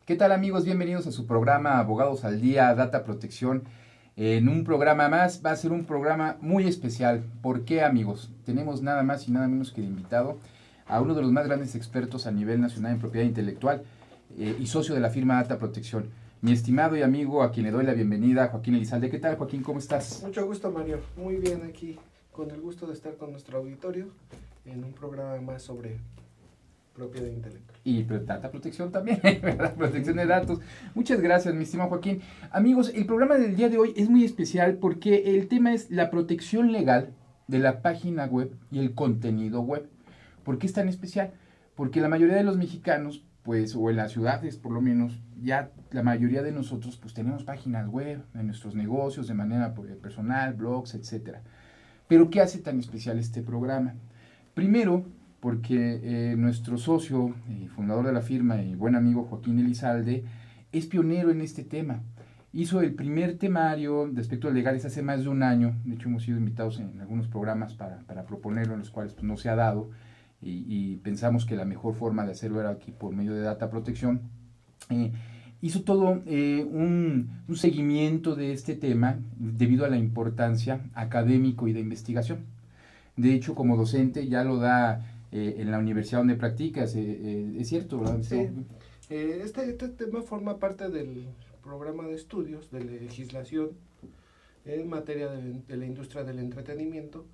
¿Qué tal amigos? Bienvenidos a su programa Abogados al Día, Data Protección. En un programa más, va a ser un programa muy especial. ¿Por qué amigos? Tenemos nada más y nada menos que de invitado a uno de los más grandes expertos a nivel nacional en propiedad intelectual y socio de la firma Data Protección. Mi estimado y amigo a quien le doy la bienvenida, Joaquín Elizalde. ¿Qué tal, Joaquín? ¿Cómo estás? Mucho gusto, Mario. Muy bien aquí, con el gusto de estar con nuestro auditorio en un programa más sobre propiedad intelectual. Y data protección también, ¿verdad? Protección de datos. Muchas gracias, mi estimado Joaquín. Amigos, el programa del día de hoy es muy especial porque el tema es la protección legal de la página web y el contenido web. ¿Por qué es tan especial? Porque la mayoría de los mexicanos, pues, o en las ciudades por lo menos, ya la mayoría de nosotros, pues, tenemos páginas web en nuestros negocios de manera personal, blogs, etcétera. Pero ¿qué hace tan especial este programa? Primero, porque nuestro socio y fundador de la firma y buen amigo Joaquín Elizalde es pionero en este tema. Hizo el primer temario de aspectos legales hace más de un año. De hecho, hemos sido invitados en algunos programas para proponerlo, en los cuales pues, no se ha dado. Y pensamos que la mejor forma de hacerlo era aquí por medio de data protección. Eh, Hizo todo un seguimiento de este tema debido a la importancia académico y de investigación. De hecho, como docente ya lo da en la universidad donde practicas. Es cierto, ¿verdad? Sí, este tema forma parte del programa de estudios de legislación en materia de la industria del entretenimiento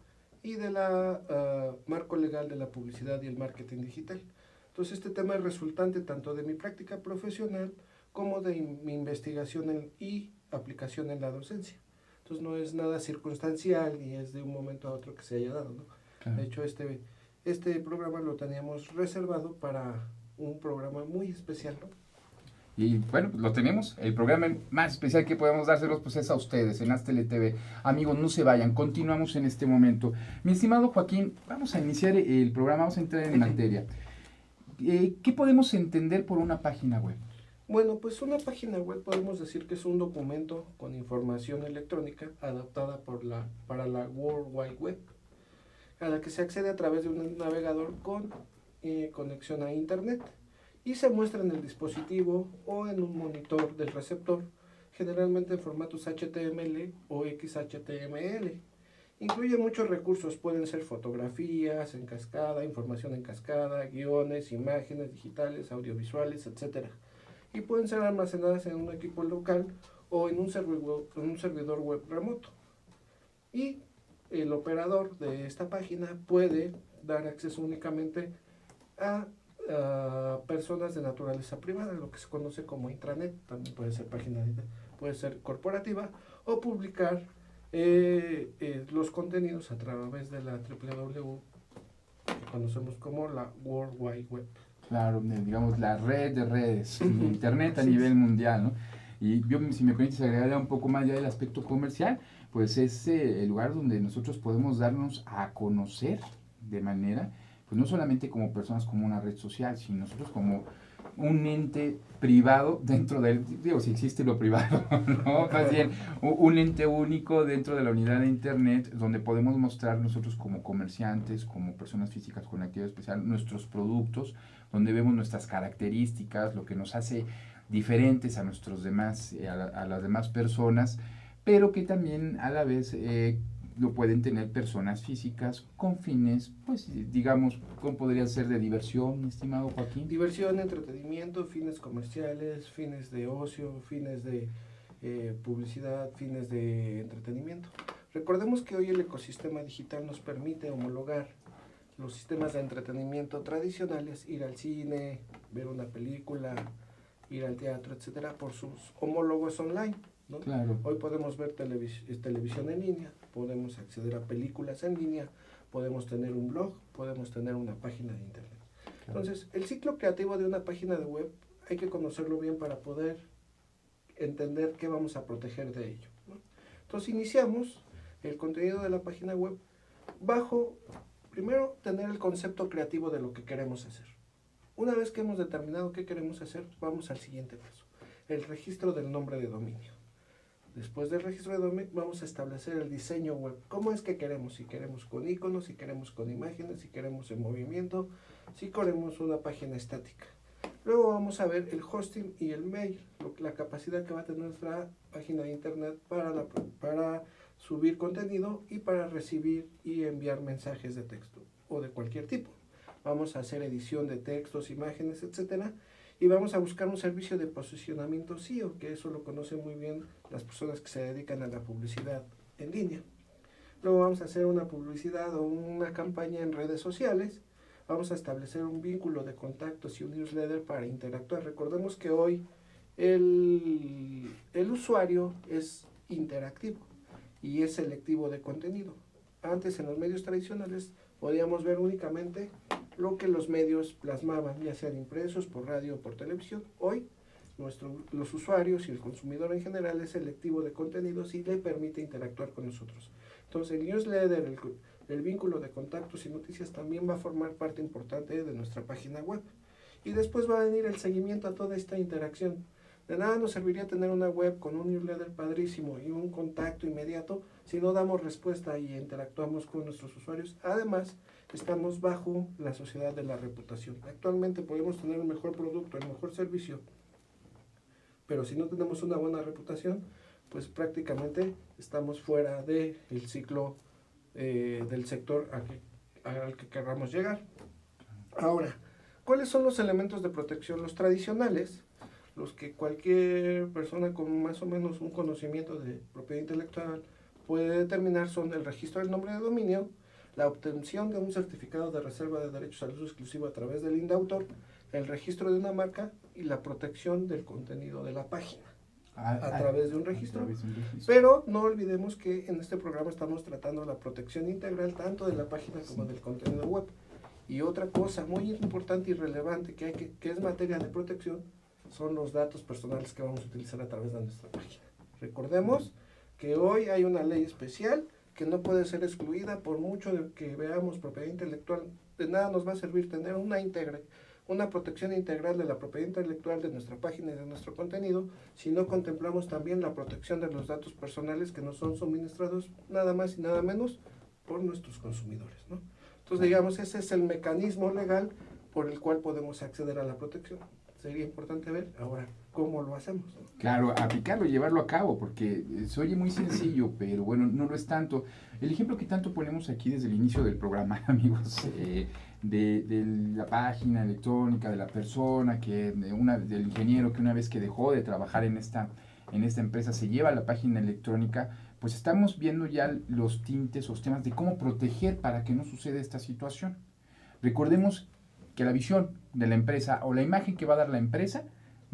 y de la marco legal de la publicidad y el marketing digital. Entonces, este tema es resultante tanto de mi práctica profesional como de mi investigación y aplicación en la docencia. Entonces, no es nada circunstancial ni es de un momento a otro que se haya dado, ¿no? Claro. De hecho, este programa lo teníamos reservado para un programa muy especial, ¿no? Y bueno, pues lo tenemos. El programa más especial que podemos dárselos pues es a ustedes en Aztele TV. Amigos, no se vayan, continuamos en este momento. Mi estimado Joaquín, vamos a iniciar el programa, vamos a entrar en materia. ¿Qué podemos entender por una página web? Bueno, pues una página web podemos decir que es un documento con información electrónica adaptada para la World Wide Web, a la que se accede a través de un navegador con conexión a Internet y se muestra en el dispositivo o en un monitor del receptor, generalmente en formatos HTML o XHTML. Incluye muchos recursos, pueden ser fotografías en cascada, información en cascada, guiones, imágenes digitales, audiovisuales, etc. Y pueden ser almacenadas en un equipo local o en un servidor web remoto. Y el operador de esta página puede dar acceso únicamente a personas de naturaleza privada, lo que se conoce como intranet. También puede ser página, puede ser corporativa, o publicar los contenidos a través de la www, que conocemos como la World Wide Web. Claro, digamos la red de redes, Internet a Así nivel es. mundial, ¿no? Y yo, si me permites agregar un poco más ya del aspecto comercial, pues es el lugar donde nosotros podemos darnos a conocer de manera, pues no solamente como personas como una red social, sino nosotros como un ente privado dentro del, digo, si existe lo privado, ¿no? Más bien, un ente único dentro de la unidad de Internet donde podemos mostrar nosotros como comerciantes, como personas físicas con actividad especial, nuestros productos, donde vemos nuestras características, lo que nos hace diferentes a nuestros demás, a las demás personas, pero que también a la vez lo pueden tener personas físicas con fines, pues digamos, ¿cómo podría ser de diversión, mi estimado Joaquín? Diversión, entretenimiento, fines comerciales, fines de ocio, fines de publicidad, fines de entretenimiento. Recordemos que hoy el ecosistema digital nos permite homologar los sistemas de entretenimiento tradicionales, ir al cine, ver una película, ir al teatro, etcétera, por sus homólogos online, ¿no? Claro. Hoy podemos ver televisión en línea, podemos acceder a películas en línea, podemos tener un blog, podemos tener una página de internet. Claro. Entonces, el ciclo creativo de una página de web hay que conocerlo bien para poder entender qué vamos a proteger de ello, ¿no? Entonces, iniciamos el contenido de la página web bajo, primero, tener el concepto creativo de lo que queremos hacer. Una vez que hemos determinado qué queremos hacer, vamos al siguiente paso, el registro del nombre de dominio. Después del registro de dominio, vamos a establecer el diseño web. ¿Cómo es que queremos? Si queremos con iconos, si queremos con imágenes, si queremos en movimiento, si queremos una página estática. Luego vamos a ver el hosting y el mail, la capacidad que va a tener nuestra página de internet para subir contenido y para recibir y enviar mensajes de texto o de cualquier tipo. Vamos a hacer edición de textos, imágenes, etcétera, y vamos a buscar un servicio de posicionamiento SEO, que eso lo conocen muy bien las personas que se dedican a la publicidad en línea. Luego vamos a hacer una publicidad o una campaña en redes sociales. Vamos a establecer un vínculo de contactos y un newsletter para interactuar. Recordemos que hoy el usuario es interactivo y es selectivo de contenido. Antes en los medios tradicionales podíamos ver únicamente lo que los medios plasmaban, ya sean impresos, por radio o por televisión. Hoy los usuarios y el consumidor en general es selectivo de contenidos y le permite interactuar con nosotros. Entonces el newsletter, el vínculo de contactos y noticias también va a formar parte importante de nuestra página web. Y después va a venir el seguimiento a toda esta interacción. De nada nos serviría tener una web con un newsletter padrísimo y un contacto inmediato si no damos respuesta y interactuamos con nuestros usuarios. Además, estamos bajo la sociedad de la reputación. Actualmente podemos tener el mejor producto, el mejor servicio, pero si no tenemos una buena reputación, pues prácticamente estamos fuera del ciclo del sector al que querramos llegar. Ahora, ¿cuáles son los elementos de protección? Los tradicionales, los que cualquier persona con más o menos un conocimiento de propiedad intelectual puede determinar, son el registro del nombre de dominio, la obtención de un certificado de reserva de derechos al uso exclusivo a través del INDAUTOR, el registro de una marca y la protección del contenido de la página a través de un registro. Pero no olvidemos que en este programa estamos tratando la protección integral tanto de la página como del contenido web. Y otra cosa muy importante y relevante que es materia de protección son los datos personales que vamos a utilizar a través de nuestra página. Recordemos que hoy hay una ley especial que no puede ser excluida por mucho de que veamos propiedad intelectual. De nada nos va a servir tener una protección integral de la propiedad intelectual de nuestra página y de nuestro contenido si no contemplamos también la protección de los datos personales que nos son suministrados nada más y nada menos por nuestros consumidores, ¿no? Entonces, digamos, ese es el mecanismo legal por el cual podemos acceder a la protección. Sería importante ver ahora cómo lo hacemos, ¿no? Claro, aplicarlo y llevarlo a cabo, porque se oye muy sencillo, pero bueno, no lo es tanto. El ejemplo que tanto ponemos aquí desde el inicio del programa, amigos, de la página electrónica, de la persona, del ingeniero que una vez que dejó de trabajar en esta empresa se lleva a la página electrónica, pues estamos viendo ya los tintes o los temas de cómo proteger para que no suceda esta situación. Recordemos que la visión de la empresa o la imagen que va a dar la empresa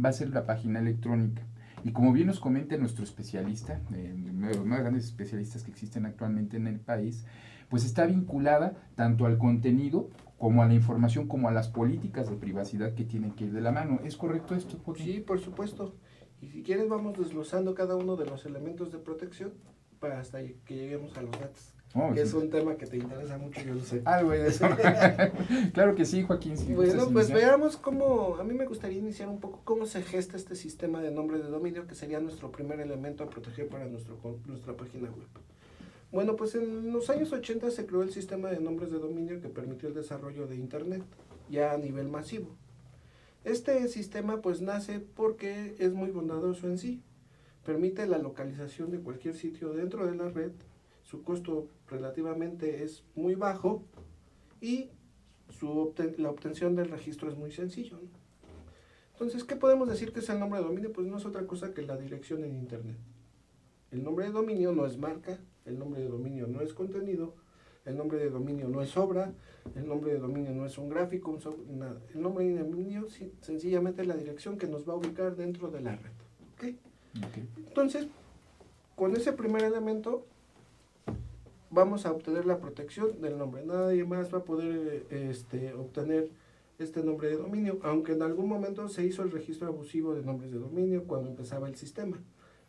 va a ser la página electrónica. Y como bien nos comenta nuestro especialista, uno de los más grandes especialistas que existen actualmente en el país, pues está vinculada tanto al contenido como a la información, como a las políticas de privacidad que tienen que ir de la mano. ¿Es correcto esto, Joaquín? Sí, por supuesto. Y si quieres vamos desglosando cada uno de los elementos de protección para hasta que lleguemos a los datos. Que es un tema que te interesa mucho, yo lo sé. Algo de eso. Claro que sí, Joaquín. Si bueno, pues veamos cómo, a mí me gustaría iniciar un poco cómo se gesta este sistema de nombre de dominio, que sería nuestro primer elemento a proteger para nuestra página web. Bueno, pues en los años 80 se creó el sistema de nombres de dominio que permitió el desarrollo de Internet, ya a nivel masivo. Este sistema pues nace porque es muy bondadoso en sí. Permite la localización de cualquier sitio dentro de la red. Su costo relativamente es muy bajo y la obtención del registro es muy sencillo, ¿no? Entonces, ¿qué podemos decir que es el nombre de dominio? Pues no es otra cosa que la dirección en Internet. El nombre de dominio no es marca, el nombre de dominio no es contenido, el nombre de dominio no es obra, el nombre de dominio no es un gráfico, nada. El nombre de dominio sencillamente es la dirección que nos va a ubicar dentro de la red. ¿Okay? Entonces, con ese primer elemento vamos a obtener la protección del nombre. Nadie más va a poder obtener este nombre de dominio, aunque en algún momento se hizo el registro abusivo de nombres de dominio cuando empezaba el sistema.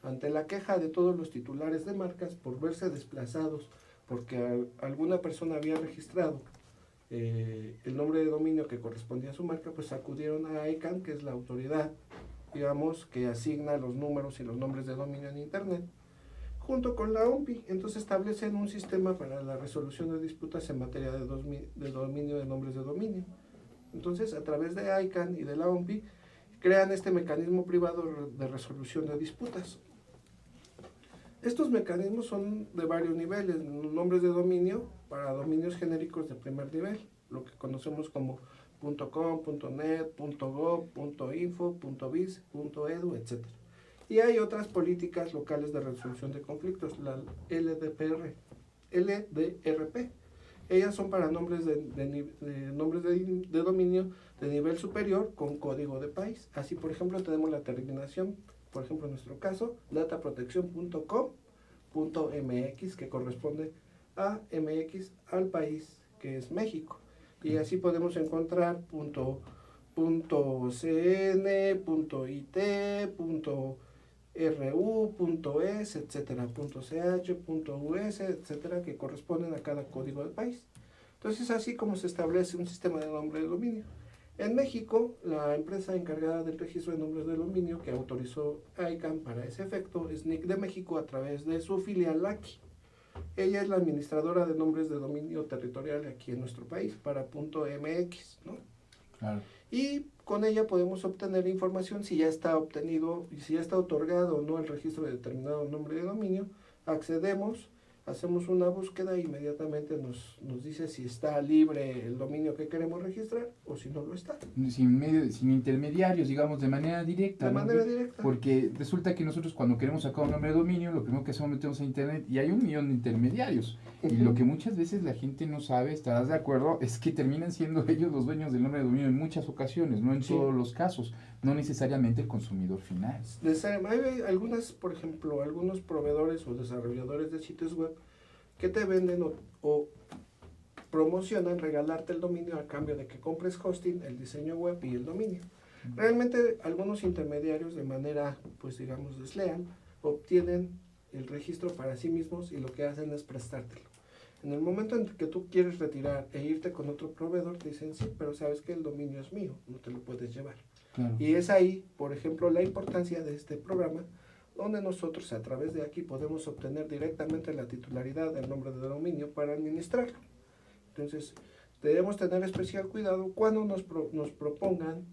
Ante la queja de todos los titulares de marcas por verse desplazados porque alguna persona había registrado el nombre de dominio que correspondía a su marca, pues acudieron a ICANN, que es la autoridad, digamos, que asigna los números y los nombres de dominio en Internet, junto con la OMPI. Entonces establecen un sistema para la resolución de disputas en materia de dominio de nombres de dominio. Entonces, a través de ICANN y de la OMPI, crean este mecanismo privado de resolución de disputas. Estos mecanismos son de varios niveles, nombres de dominio para dominios genéricos de primer nivel, lo que conocemos como .com, .net, .gov, .info, .biz, .edu, etc. Y hay otras políticas locales de resolución de conflictos, la LDRP. Ellas son para nombres de dominio de nivel superior con código de país. Así, por ejemplo, tenemos la terminación, por ejemplo, en nuestro caso, dataprotección.com.mx, que corresponde a MX al país, que es México. Y así podemos encontrar .cn, .it, .ru.es, etcétera, .ch, .us, etcétera, que corresponden a cada código del país. Entonces, así como se establece un sistema de nombre de dominio. En México, la empresa encargada del registro de nombres de dominio que autorizó ICANN para ese efecto es NIC de México a través de su filial LACI. Ella es la administradora de nombres de dominio territorial aquí en nuestro país para .mx, ¿no? Claro. Y con ella podemos obtener información si ya está obtenido y si ya está otorgado o no el registro de determinado nombre de dominio. Accedemos, hacemos una búsqueda e inmediatamente nos dice si está libre el dominio que queremos registrar o si no lo está. Sin intermediarios, digamos, de manera directa. De manera directa. Porque resulta que nosotros cuando queremos sacar un nombre de dominio, lo primero que hacemos metemos a internet y hay 1 millón de intermediarios. Y lo que muchas veces la gente no sabe, estarás de acuerdo, es que terminan siendo ellos los dueños del nombre de dominio en muchas ocasiones, no en todos los casos, no necesariamente el consumidor final. Hay algunas, por ejemplo, algunos proveedores o desarrolladores de sitios web que te venden o promocionan regalarte el dominio a cambio de que compres hosting, el diseño web y el dominio. Realmente algunos intermediarios de manera, pues digamos, desleal, obtienen el registro para sí mismos y lo que hacen es prestártelo. En el momento en que tú quieres retirar e irte con otro proveedor, te dicen, sí, pero sabes que el dominio es mío, no te lo puedes llevar. Claro. Y es ahí, por ejemplo, la importancia de este programa, donde nosotros a través de aquí podemos obtener directamente la titularidad del nombre de dominio para administrarlo. Entonces, debemos tener especial cuidado cuando nos propongan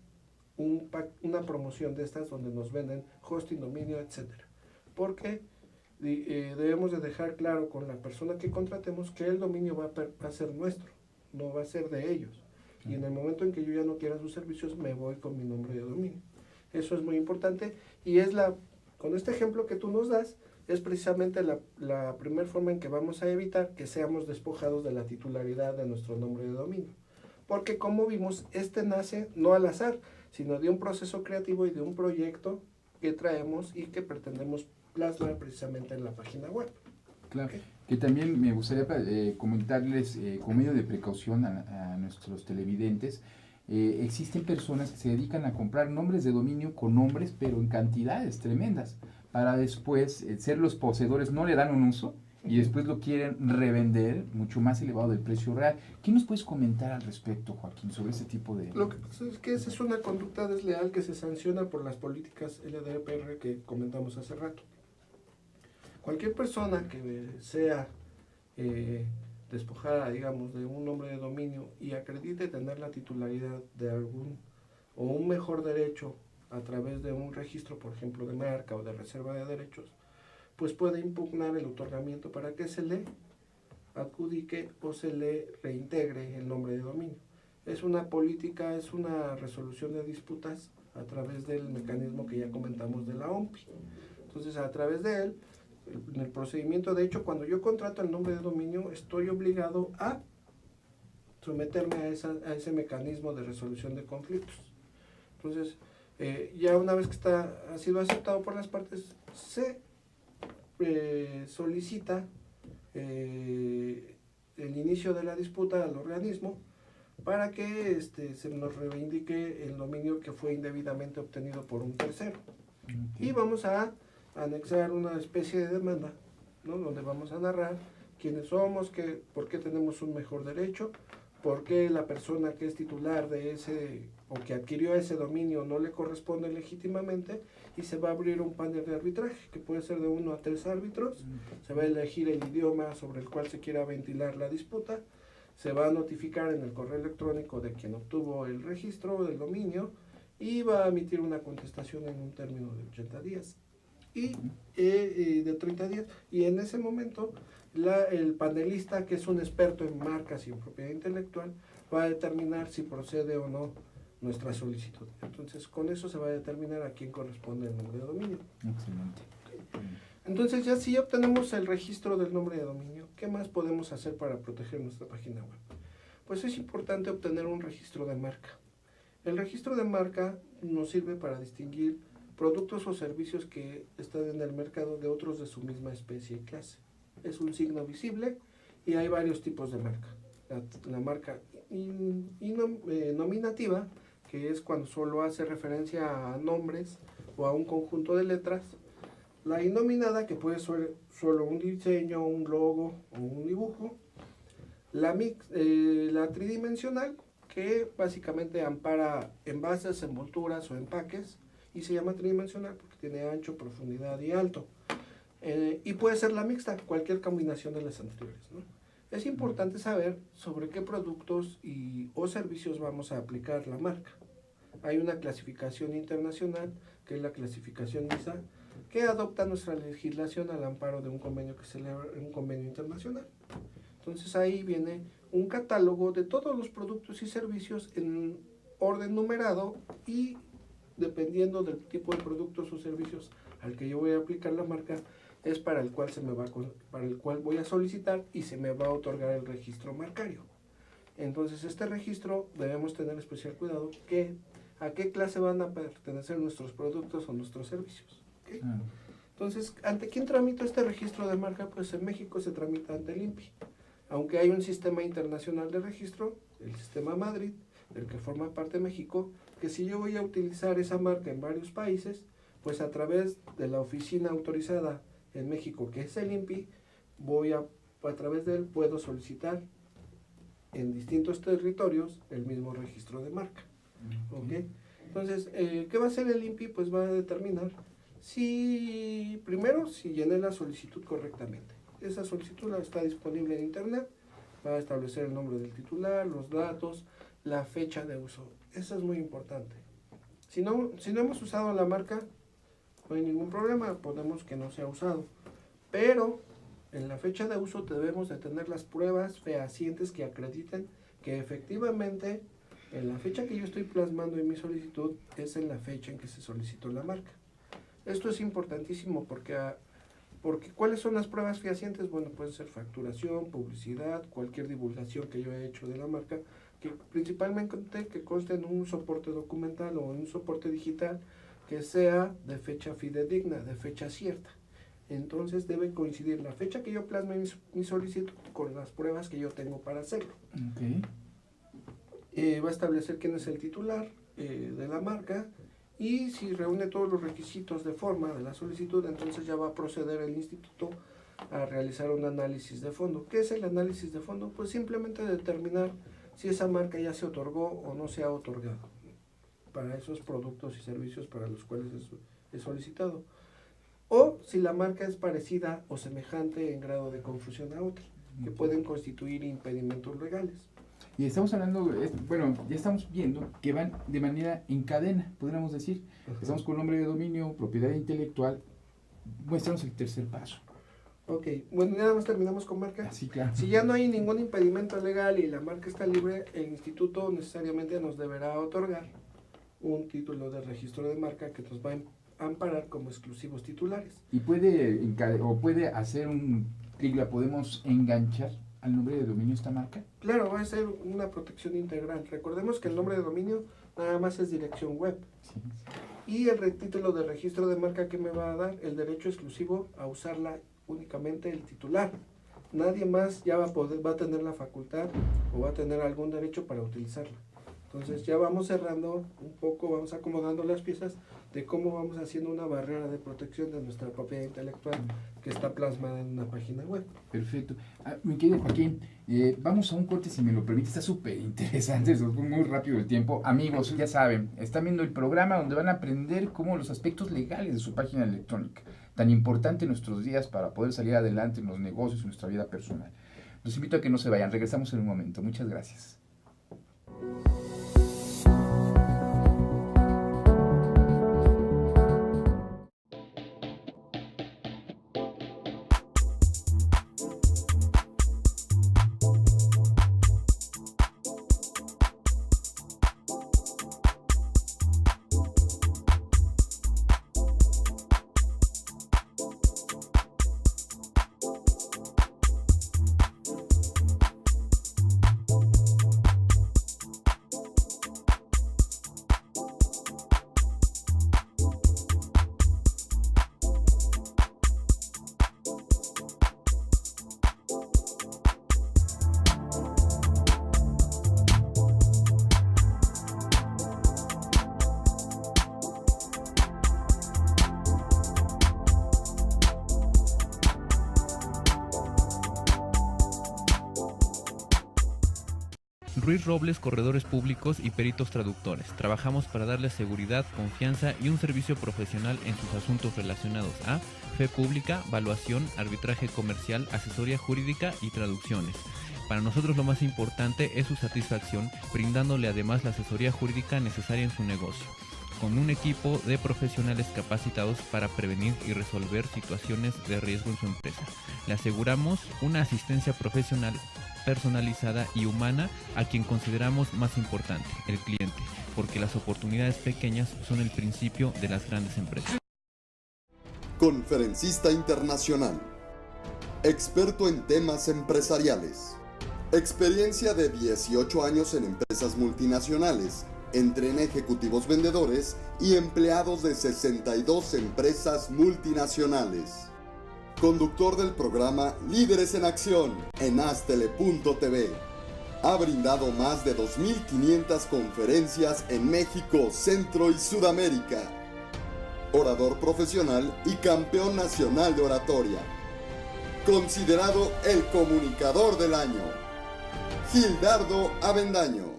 una promoción de estas donde nos venden hosting, dominio, etcétera. Porque debemos de dejar claro con la persona que contratemos que el dominio va a ser nuestro, no va a ser de ellos. Y en el momento en que yo ya no quiera sus servicios, me voy con mi nombre de dominio. Eso es muy importante y con este ejemplo que tú nos das, es precisamente la primera forma en que vamos a evitar que seamos despojados de la titularidad de nuestro nombre de dominio. Porque como vimos, este nace no al azar, sino de un proceso creativo y de un proyecto que traemos y que pretendemos plasmar precisamente en la página web. Claro, que también me gustaría comentarles como medio de precaución a nuestros televidentes. Existen personas que se dedican a comprar nombres de dominio con nombres, pero en cantidades tremendas, para después ser los poseedores, no le dan un uso y después lo quieren revender mucho más elevado del precio real. ¿Qué nos puedes comentar al respecto, Joaquín, sobre ese tipo de...? Lo que pasa es que esa es una conducta desleal que se sanciona por las políticas LDPR que comentamos hace rato. Cualquier persona que sea despojada, digamos, de un nombre de dominio y acredite tener la titularidad de algún o un mejor derecho a través de un registro, por ejemplo, de marca o de reserva de derechos, pues puede impugnar el otorgamiento para que se le adjudique o se le reintegre el nombre de dominio. Es una política, es una resolución de disputas a través del mecanismo que ya comentamos de la OMPI. Entonces, a través de él, en el procedimiento, de hecho, cuando yo contrato el nombre de dominio, estoy obligado a someterme a ese mecanismo de resolución de conflictos. Entonces, ya una vez que ha sido aceptado por las partes, se solicita el inicio de la disputa al organismo para que se nos reivindique el dominio que fue indebidamente obtenido por un tercero. Okay. Y vamos a anexar una especie de demanda, ¿no? Donde vamos a narrar quiénes somos, por qué tenemos un mejor derecho, por qué la persona que es titular de ese o que adquirió ese dominio no le corresponde legítimamente, y se va a abrir un panel de arbitraje que puede ser de 1 a 3 árbitros. Se va a elegir el idioma sobre el cual se quiera ventilar la disputa, se va a notificar en el correo electrónico de quien obtuvo el registro del dominio y va a emitir una contestación en un término de 80 días y de 30 días. Y en ese momento el panelista, que es un experto en marcas y en propiedad intelectual, va a determinar si procede o no nuestra solicitud. Entonces, con eso se va a determinar a quién corresponde el nombre de dominio. Excelente. Entonces, ya si obtenemos el registro del nombre de dominio, ¿qué más podemos hacer para proteger nuestra página web? Pues es importante obtener un registro de marca. El registro de marca nos sirve para distinguir productos o servicios que están en el mercado de otros de su misma especie y clase. Es un signo visible y hay varios tipos de marca. La marca nominativa, que es cuando solo hace referencia a nombres o a un conjunto de letras. La innominada, que puede ser solo un diseño, un logo o un dibujo. La tridimensional, que básicamente ampara envases, envolturas o empaques, y se llama tridimensional porque tiene ancho, profundidad y alto. Y puede ser la mixta, cualquier combinación de las anteriores, ¿no? Es importante saber sobre qué productos o servicios vamos a aplicar la marca. Hay una clasificación internacional, que es la clasificación ISA, que adopta nuestra legislación al amparo de un convenio que celebra un convenio internacional. Entonces ahí viene un catálogo de todos los productos y servicios en orden numerado, y dependiendo del tipo de productos o servicios al que yo voy a aplicar la marca, es para el cual voy a solicitar y se me va a otorgar el registro marcario. Entonces este registro debemos tener especial cuidado a qué clase van a pertenecer nuestros productos o nuestros servicios. ¿Okay? Entonces, ¿ante quién tramito este registro de marca? Pues en México se tramita ante el INPI. Aunque hay un sistema internacional de registro, el sistema Madrid, del que forma parte México, que si yo voy a utilizar esa marca en varios países, pues a través de la oficina autorizada en México, que es el INPI, a través de él puedo solicitar en distintos territorios el mismo registro de marca. ¿Okay? Entonces, ¿qué va a hacer el INPI? Pues va a determinar primero, si llené la solicitud correctamente. Esa solicitud está disponible en internet, va a establecer el nombre del titular, los datos, la fecha de uso. Eso es muy importante. Si no hemos usado la marca, no hay ningún problema, podemos que no sea usado. Pero en la fecha de uso debemos de tener las pruebas fehacientes que acrediten que efectivamente en la fecha que yo estoy plasmando en mi solicitud es en la fecha en que se solicitó la marca. Esto es importantísimo porque ¿cuáles son las pruebas fehacientes? Bueno, puede ser facturación, publicidad, cualquier divulgación que yo haya hecho de la marca, que principalmente que conste en un soporte documental o en un soporte digital que sea de fecha fidedigna, de fecha cierta. Entonces debe coincidir la fecha que yo plasme mi solicitud con las pruebas que yo tengo para hacerlo. Okay. Va a establecer quién es el titular de la marca, y si reúne todos los requisitos de forma de la solicitud, entonces ya va a proceder el instituto a realizar un análisis de fondo. ¿Qué es el análisis de fondo? Pues simplemente determinar si esa marca ya se otorgó o no se ha otorgado para esos productos y servicios para los cuales es solicitado, o si la marca es parecida o semejante en grado de confusión a otra, que pueden constituir impedimentos legales. Y estamos hablando, ya estamos viendo que van de manera en cadena, podríamos decir. Estamos con nombre de dominio, propiedad intelectual. Muéstranos el tercer paso. Ok, bueno, nada más terminamos con marca. Sí, claro. Si ya no hay ningún impedimento legal y la marca está libre, el instituto necesariamente nos deberá otorgar un título de registro de marca que nos va a amparar como exclusivos titulares. Y puede hacer la podemos enganchar al nombre de dominio esta marca. Claro, va a ser una protección integral. Recordemos que el nombre de dominio nada más es dirección web. Sí. Y el título de registro de marca que me va a dar el derecho exclusivo a usarla únicamente el titular. Nadie más ya va a tener la facultad o va a tener algún derecho para utilizarla. Entonces ya vamos cerrando un poco, vamos acomodando las piezas de cómo vamos haciendo una barrera de protección de nuestra propiedad intelectual que está plasmada en una página web. Perfecto. Mi querido Joaquín, vamos a un corte si me lo permite, está súper interesante, es muy rápido el tiempo. Amigos, ya saben, están viendo el programa donde van a aprender cómo los aspectos legales de su página electrónica, tan importante en nuestros días para poder salir adelante en los negocios y en nuestra vida personal. Los invito a que no se vayan, regresamos en un momento. Muchas gracias. Ruiz Robles, corredores públicos y peritos traductores. Trabajamos para darles seguridad, confianza y un servicio profesional en sus asuntos relacionados a fe pública, valuación, arbitraje comercial, asesoría jurídica y traducciones. Para nosotros lo más importante es su satisfacción, brindándole además la asesoría jurídica necesaria en su negocio, con un equipo de profesionales capacitados para prevenir y resolver situaciones de riesgo en su empresa. Le aseguramos una asistencia profesional personalizada y humana a quien consideramos más importante, el cliente, porque las oportunidades pequeñas son el principio de las grandes empresas. Conferencista internacional, experto en temas empresariales, experiencia de 18 años en empresas multinacionales, entrena ejecutivos vendedores y empleados de 62 empresas multinacionales. Conductor del programa Líderes en Acción en Astele.tv. Ha brindado más de 2.500 conferencias en México, Centro y Sudamérica. Orador profesional y campeón nacional de oratoria. Considerado el comunicador del año. Gildardo Avendaño.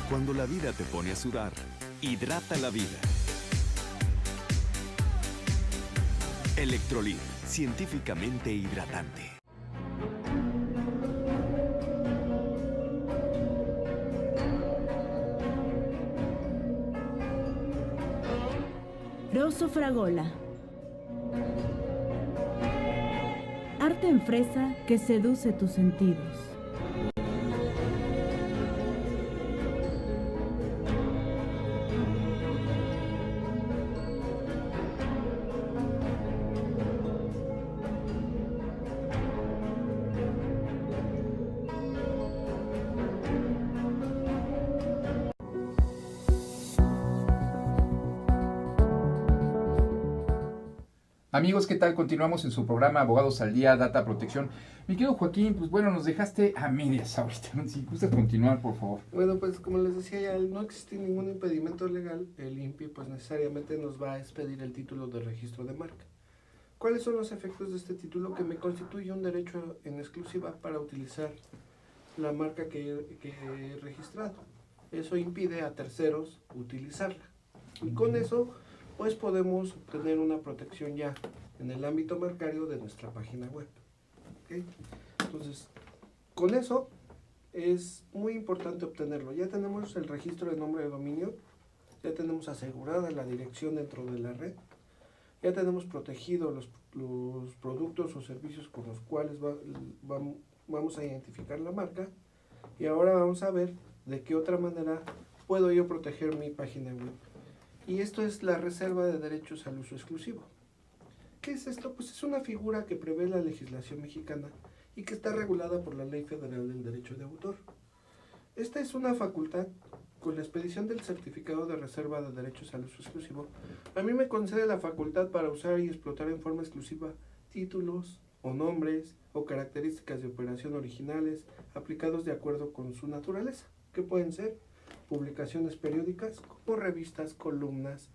Cuando la vida te pone a sudar, hidrata la vida. Electrolit, científicamente hidratante. Rosso Fragola. Arte en fresa que seduce tus sentidos. Amigos, ¿qué tal? Continuamos en su programa Abogados al Día, Data Protección. Mi querido Joaquín, pues bueno, nos dejaste a medias ahorita. Si gustas continuar, por favor. Bueno, pues como les decía ya, al no existe ningún impedimento legal, el INPI pues necesariamente nos va a expedir el título de registro de marca. ¿Cuáles son los efectos de este título? Que me constituye un derecho en exclusiva para utilizar la marca que he registrado. Eso impide a terceros utilizarla. Y con eso pues podemos obtener una protección ya en el ámbito marcario de nuestra página web. ¿Okay? Entonces, con eso es muy importante obtenerlo. Ya tenemos el registro de nombre de dominio, ya tenemos asegurada la dirección dentro de la red, ya tenemos protegidos los productos o servicios con los cuales vamos a identificar la marca, y ahora vamos a ver de qué otra manera puedo yo proteger mi página web. Y esto es la reserva de derechos al uso exclusivo. ¿Qué es esto? Pues es una figura que prevé la legislación mexicana y que está regulada por la Ley Federal del Derecho de Autor. Esta es una facultad. Con la expedición del certificado de reserva de derechos al uso exclusivo, a mí me concede la facultad para usar y explotar en forma exclusiva títulos o nombres o características de operación originales aplicados de acuerdo con su naturaleza, que pueden ser publicaciones periódicas como revistas, columnas,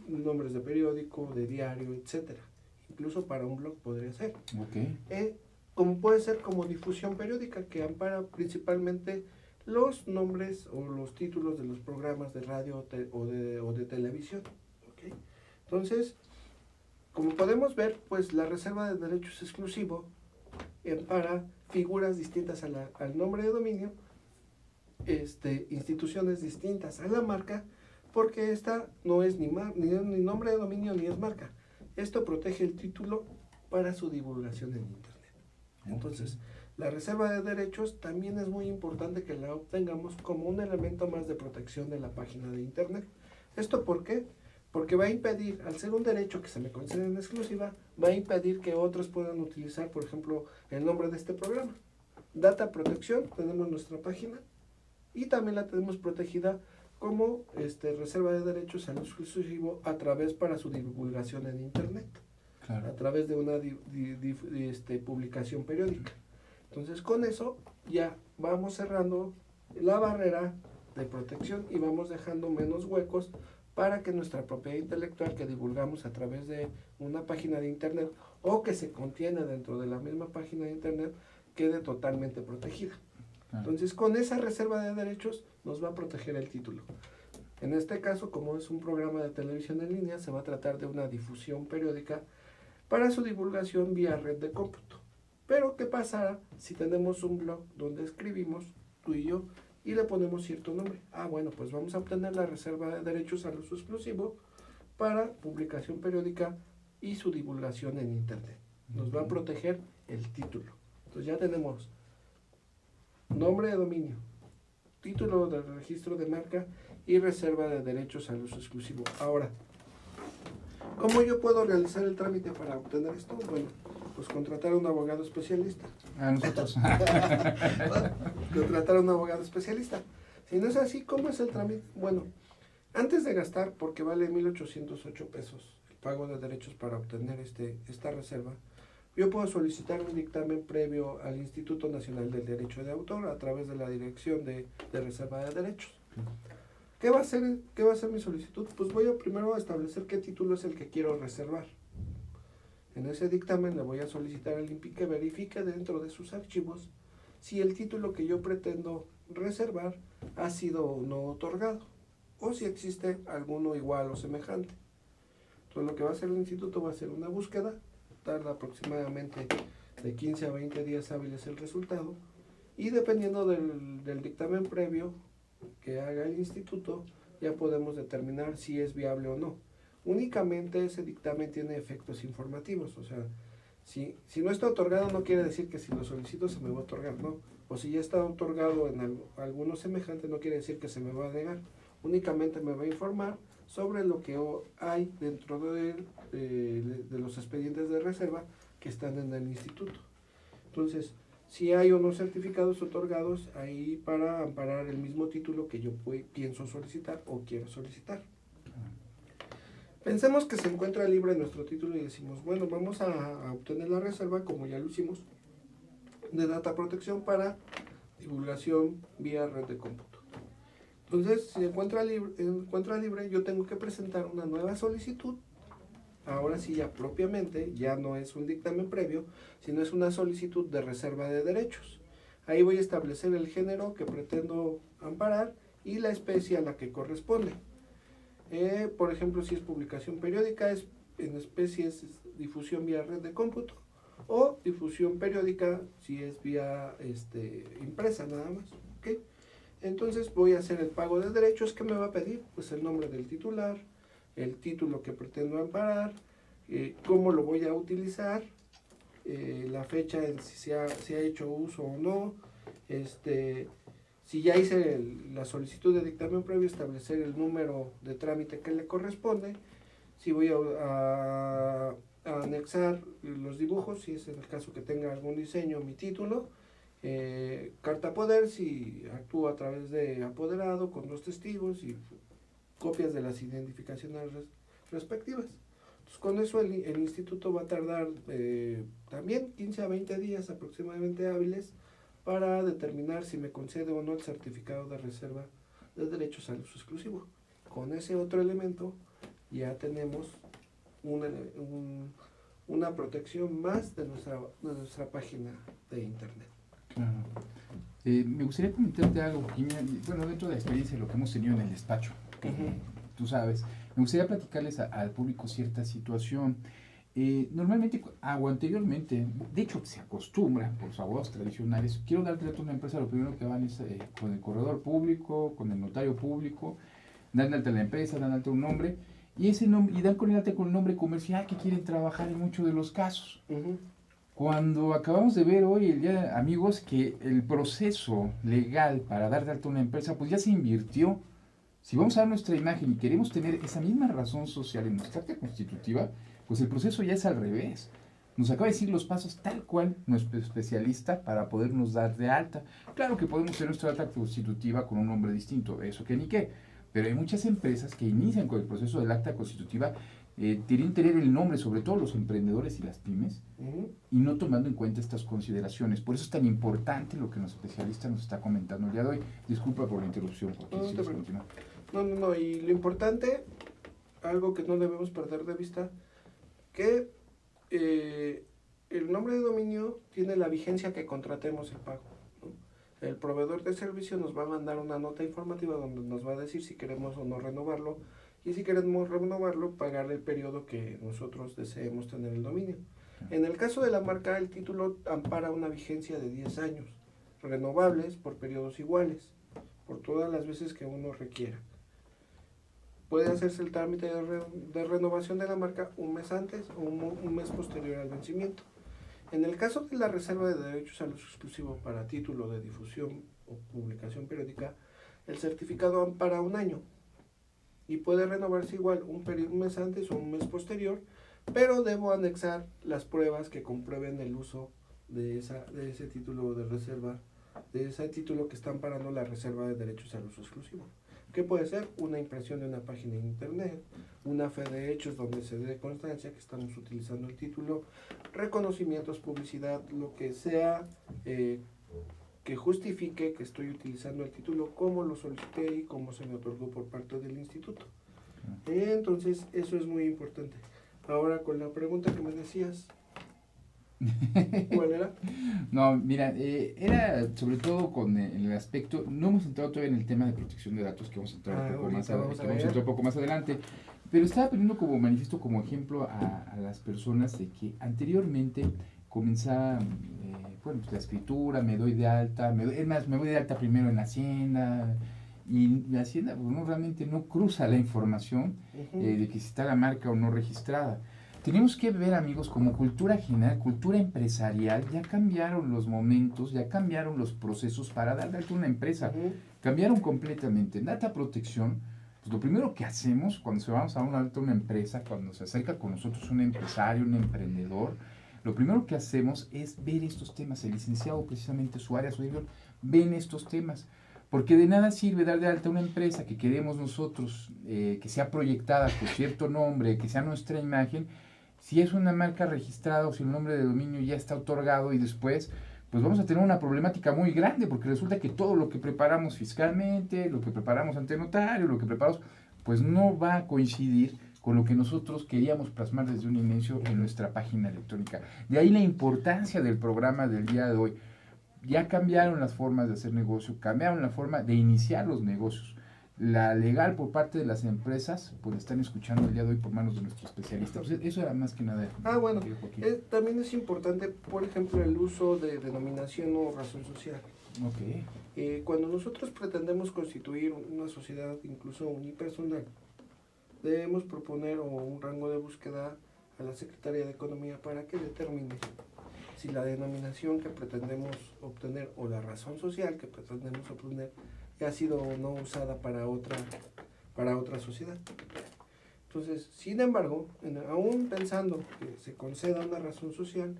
nombres de periódico, de diario, etcétera. Incluso para un blog podría ser. Okay. Como puede ser como difusión periódica, que ampara principalmente los nombres o los títulos de los programas de radio o de televisión. ¿Okay? Entonces, como podemos ver, pues la reserva de derechos exclusivo para figuras distintas al nombre de dominio, instituciones distintas a la marca, porque esta no es ni nombre de dominio ni es marca. Esto protege el título para su divulgación en Internet. Entonces, la reserva de derechos también es muy importante que la obtengamos como un elemento más de protección de la página de Internet. ¿Esto por qué? Porque va a impedir, al ser un derecho que se me concede en exclusiva, va a impedir que otros puedan utilizar, por ejemplo, el nombre de este programa. Data protección, tenemos nuestra página y también la tenemos protegida como reserva de derechos al uso exclusivo a través para su divulgación en Internet, a través de una publicación periódica. Entonces, con eso ya vamos cerrando la barrera de protección y vamos dejando menos huecos para que nuestra propiedad intelectual que divulgamos a través de una página de Internet o que se contiene dentro de la misma página de Internet quede totalmente protegida. Entonces, con esa reserva de derechos nos va a proteger el título. En este caso, como es un programa de televisión en línea, se va a tratar de una difusión periódica para su divulgación vía red de cómputo. Pero, ¿qué pasa si tenemos un blog donde escribimos, tú y yo, y le ponemos cierto nombre? Bueno, pues vamos a obtener la reserva de derechos al uso exclusivo para publicación periódica y su divulgación en Internet. Nos va a proteger el título. Entonces ya tenemos nombre de dominio, título de registro de marca y reserva de derechos al uso exclusivo. Ahora, ¿cómo yo puedo realizar el trámite para obtener esto? Bueno, pues contratar a un abogado especialista. A nosotros. Contratar a un abogado especialista. Si no es así, ¿cómo es el trámite? Bueno, antes de gastar, porque vale 1,808 pesos el pago de derechos para obtener esta reserva, yo puedo solicitar un dictamen previo al Instituto Nacional del Derecho de Autor a través de la Dirección de Reserva de Derechos. ¿Qué va a ser mi solicitud? Pues voy a primero establecer qué título es el que quiero reservar. En ese dictamen le voy a solicitar al INPI que verifique dentro de sus archivos si el título que yo pretendo reservar ha sido o no otorgado, o si existe alguno igual o semejante. Entonces lo que va a hacer el instituto va a hacer una búsqueda, tarda aproximadamente de 15 a 20 días hábiles el resultado, y dependiendo del dictamen previo que haga el instituto, ya podemos determinar si es viable o no. Únicamente ese dictamen tiene efectos informativos, o sea, si no está otorgado no quiere decir que si lo solicito se me va a otorgar, no. O si ya está otorgado en alguno semejante no quiere decir que se me va a negar. Únicamente me va a informar sobre lo que hay dentro de los expedientes de reserva que están en el instituto. Entonces, si hay o no certificados otorgados ahí para amparar el mismo título que yo pienso solicitar o quiero solicitar. Pensemos que se encuentra libre nuestro título y decimos, bueno, vamos a obtener la reserva, como ya lo hicimos, de data protección para divulgación vía red de cómputo. Entonces, si se encuentra libre, yo tengo que presentar una nueva solicitud. Ahora sí, ya propiamente, ya no es un dictamen previo, sino es una solicitud de reserva de derechos. Ahí voy a establecer el género que pretendo amparar y la especie a la que corresponde. Por ejemplo, si es publicación periódica, en especies difusión vía red de cómputo, o difusión periódica si es vía impresa nada más. ¿Okay? Entonces voy a hacer el pago de derechos. ¿Qué me va a pedir? Pues el nombre del titular, el título que pretendo amparar, cómo lo voy a utilizar, la fecha en si se ha hecho uso o no, si ya hice la solicitud de dictamen previo, establecer el número de trámite que le corresponde, si voy a anexar los dibujos, si es en el caso que tenga algún diseño, mi título, carta poder, si actúo a través de apoderado con los testigos y copias de las identificaciones respectivas. Entonces, con eso el instituto va a tardar también 15 a 20 días aproximadamente hábiles para determinar si me concede o no el certificado de reserva de derechos al uso exclusivo. Con ese otro elemento ya tenemos una protección más de nuestra página de internet. Claro. Me gustaría comentarte algo, Joaquín. Bueno, dentro de la experiencia de lo que hemos tenido en el despacho, tú sabes, me gustaría platicarles al público cierta situación. Normalmente, o anteriormente, de hecho se acostumbra por los abogados tradicionales, quiero darte datos a una empresa, lo primero que van es con el corredor público, con el notario público, dan alta a la empresa, dan alta un nombre, y ese nombre, y dan con el alta con el nombre comercial que quieren trabajar en muchos de los casos. Cuando acabamos de ver hoy, el día, amigos, que el proceso legal para dar de alta una empresa, pues ya se invirtió. Si vamos a dar nuestra imagen y queremos tener esa misma razón social en nuestra acta constitutiva, pues el proceso ya es al revés. Nos acaba de decir los pasos tal cual nuestro especialista para podernos dar de alta. Claro que podemos tener nuestra acta constitutiva con un nombre distinto, eso que ni qué. Pero hay muchas empresas que inician con el proceso del acta constitutiva, tienen tener el nombre, sobre todo los emprendedores y las pymes, y no tomando en cuenta estas consideraciones. Por eso es tan importante lo que nuestro especialista nos está comentando el día de hoy. Disculpa por la interrupción, Joaquín. No, y lo importante, algo que no debemos perder de vista, que el nombre de dominio tiene la vigencia que contratemos el pago, ¿no? El proveedor de servicio nos va a mandar una nota informativa donde nos va a decir si queremos o no renovarlo, y si queremos renovarlo, pagar el periodo que nosotros deseemos tener el dominio. En el caso de la marca, el título ampara una vigencia de 10 años, renovables por periodos iguales, por todas las veces que uno requiera. Puede hacerse el trámite de renovación de la marca un mes antes o un mes posterior al vencimiento. En el caso de la reserva de derechos al uso exclusivo para título de difusión o publicación periódica, el certificado ampara un año y puede renovarse igual un mes antes o un mes posterior, pero debo anexar las pruebas que comprueben el uso de ese título de reserva, de ese título que está amparando la reserva de derechos al uso exclusivo. ¿Qué puede ser? Una impresión de una página de internet, una fe de hechos donde se dé constancia que estamos utilizando el título, reconocimientos, publicidad, lo que sea que justifique que estoy utilizando el título como lo solicité y como se me otorgó por parte del instituto. Entonces, eso es muy importante. Ahora, con la pregunta que me decías, ¿cuál era? No, mira, era sobre todo con el aspecto, no hemos entrado todavía en el tema de protección de datos, que vamos a entrar un poco más adelante, pero estaba poniendo como manifiesto, como ejemplo a las personas de que anteriormente comenzaba, bueno, pues la escritura, me doy de alta, me voy de alta primero en la Hacienda, y la Hacienda pues, realmente no cruza la información de que si está la marca o no registrada. Tenemos que ver, amigos, como cultura general, cultura empresarial, ya cambiaron los momentos, ya cambiaron los procesos para dar de alta una empresa, cambiaron completamente. En data protección, pues lo primero que hacemos cuando se vamos a dar alta una empresa, cuando se acerca con nosotros un empresario, un emprendedor, lo primero que hacemos es ver estos temas. El licenciado, precisamente su área, su director, ven estos temas. Porque de nada sirve dar de alta una empresa que queremos nosotros, que sea proyectada con cierto nombre, que sea nuestra imagen, si es una marca registrada o si el nombre de dominio ya está otorgado y después, pues vamos a tener una problemática muy grande, porque resulta que todo lo que preparamos fiscalmente, lo que preparamos ante notario, lo que preparamos, pues no va a coincidir con lo que nosotros queríamos plasmar desde un inicio en nuestra página electrónica. De ahí la importancia del programa del día de hoy. Ya cambiaron las formas de hacer negocio, cambiaron la forma de iniciar los negocios. La legal por parte de las empresas, pues están escuchando el día de hoy por manos de nuestros especialistas. Pues eso era más que nada. Bueno, también es importante, por ejemplo, el uso de denominación o razón social. Cuando nosotros pretendemos constituir una sociedad, incluso unipersonal, debemos proponer un rango de búsqueda a la Secretaría de Economía para que determine si la denominación que pretendemos obtener o la razón social que pretendemos obtener ha sido o no usada para otra sociedad. Entonces, sin embargo, aún pensando que se conceda una razón social,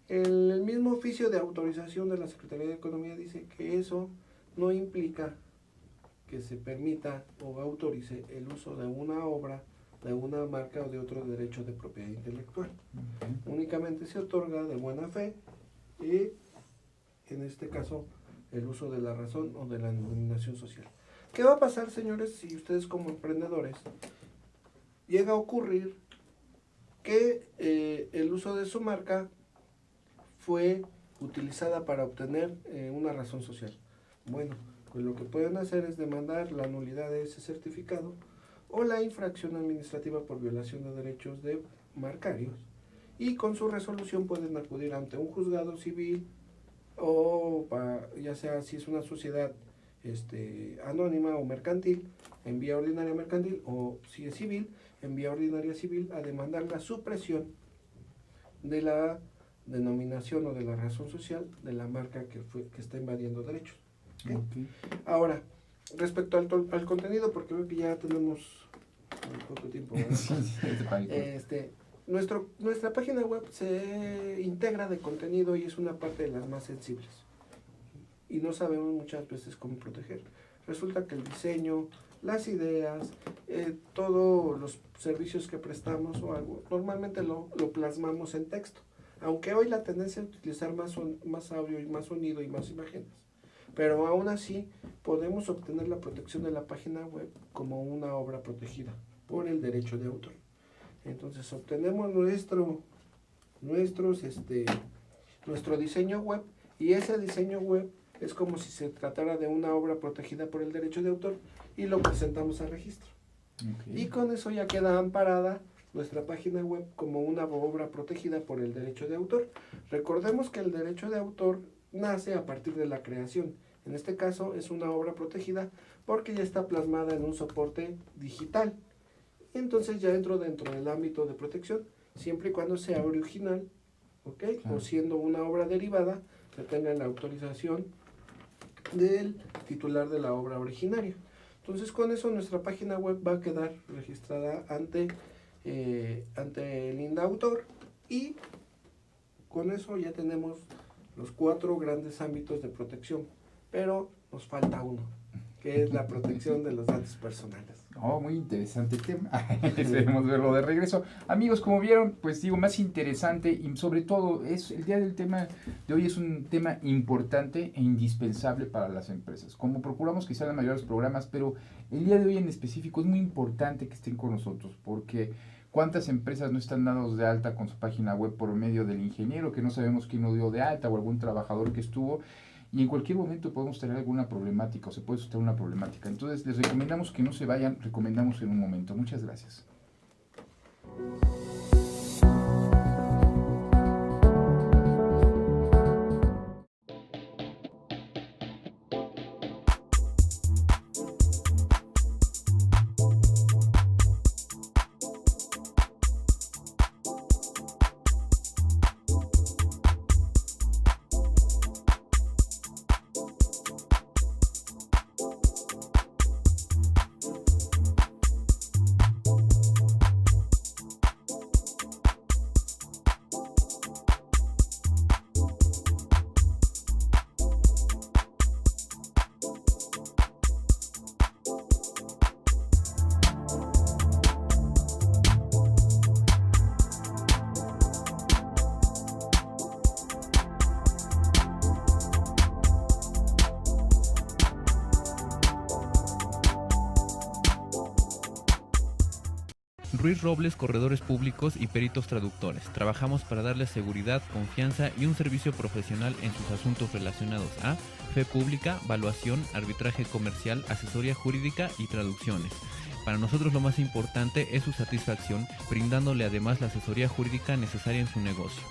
el mismo oficio de autorización de la Secretaría de Economía dice que eso no implica que se permita o autorice el uso de una obra, de una marca o de otro derecho de propiedad intelectual. Únicamente se otorga de buena fe y, en este caso, el uso de la razón o de la denominación social. ¿Qué va a pasar, señores, si ustedes como emprendedores llega a ocurrir que el uso de su marca fue utilizada para obtener una razón social? Bueno, pues lo que pueden hacer es demandar la nulidad de ese certificado o la infracción administrativa por violación de derechos de marcarios, y con su resolución pueden acudir ante un juzgado civil o ya sea si es una sociedad anónima o mercantil, en vía ordinaria mercantil, o si es civil, en vía ordinaria civil, a demandar la supresión de la denominación o de la razón social de la marca que está invadiendo derechos. ¿Okay? Okay. Ahora, respecto al contenido, porque veo que ya tenemos muy poco tiempo, nuestra página web se integra de contenido y es una parte de las más sensibles, y no sabemos muchas veces cómo proteger. Resulta que el diseño, las ideas, todos los servicios que prestamos o algo, normalmente lo plasmamos en texto, aunque hoy la tendencia es utilizar más audio y más sonido y más imágenes, pero aún así podemos obtener la protección de la página web como una obra protegida por el derecho de autor. Entonces obtenemos nuestro diseño web, y ese diseño web es como si se tratara de una obra protegida por el derecho de autor, y lo presentamos al registro. Okay. Y con eso ya queda amparada nuestra página web como una obra protegida por el derecho de autor. Recordemos que el derecho de autor nace a partir de la creación. En este caso es una obra protegida porque ya está plasmada en un soporte digital. Y entonces ya entro dentro del ámbito de protección, siempre y cuando sea original, ¿okay? Claro. O siendo una obra derivada que tenga la autorización del titular de la obra originaria. Entonces con eso nuestra página web va a quedar registrada ante el INDAUTOR, y con eso ya tenemos los 4 grandes ámbitos de protección, pero nos falta uno, que es la protección de los datos personales. Oh, muy interesante tema. Esperemos verlo de regreso. Amigos, como vieron, pues digo, más interesante, y sobre todo el día del tema de hoy es un tema importante e indispensable para las empresas. Como procuramos que sean los mayores programas, pero el día de hoy en específico es muy importante que estén con nosotros, porque ¿cuántas empresas no están dados de alta con su página web por medio del ingeniero que no sabemos quién lo dio de alta, o algún trabajador que estuvo? Y en cualquier momento podemos tener alguna problemática, o se puede suscitar una problemática. Entonces les recomendamos que no se vayan, recomendamos en un momento. Muchas gracias. Ruiz Robles, corredores públicos y peritos traductores. Trabajamos para darles seguridad, confianza y un servicio profesional en sus asuntos relacionados a fe pública, valuación, arbitraje comercial, asesoría jurídica y traducciones. Para nosotros lo más importante es su satisfacción, brindándole además la asesoría jurídica necesaria en su negocio,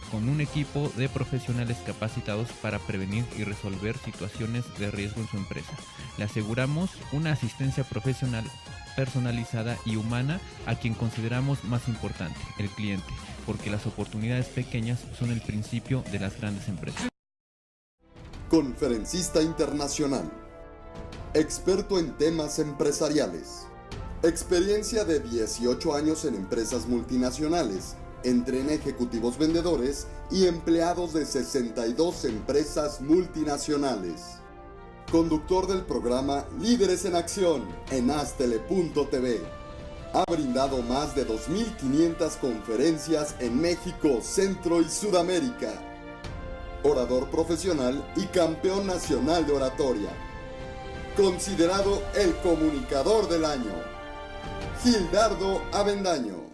con un equipo de profesionales capacitados para prevenir y resolver situaciones de riesgo en su empresa. Le aseguramos una asistencia profesional personalizada y humana a quien consideramos más importante, el cliente, porque las oportunidades pequeñas son el principio de las grandes empresas. Conferencista internacional, experto en temas empresariales, experiencia de 18 años en empresas multinacionales, entre ejecutivos vendedores y empleados de 62 empresas multinacionales. Conductor del programa Líderes en Acción en Astele.tv. Ha brindado más de 2.500 conferencias en México, Centro y Sudamérica. Orador profesional y campeón nacional de oratoria. Considerado el comunicador del año. Gildardo Avendaño.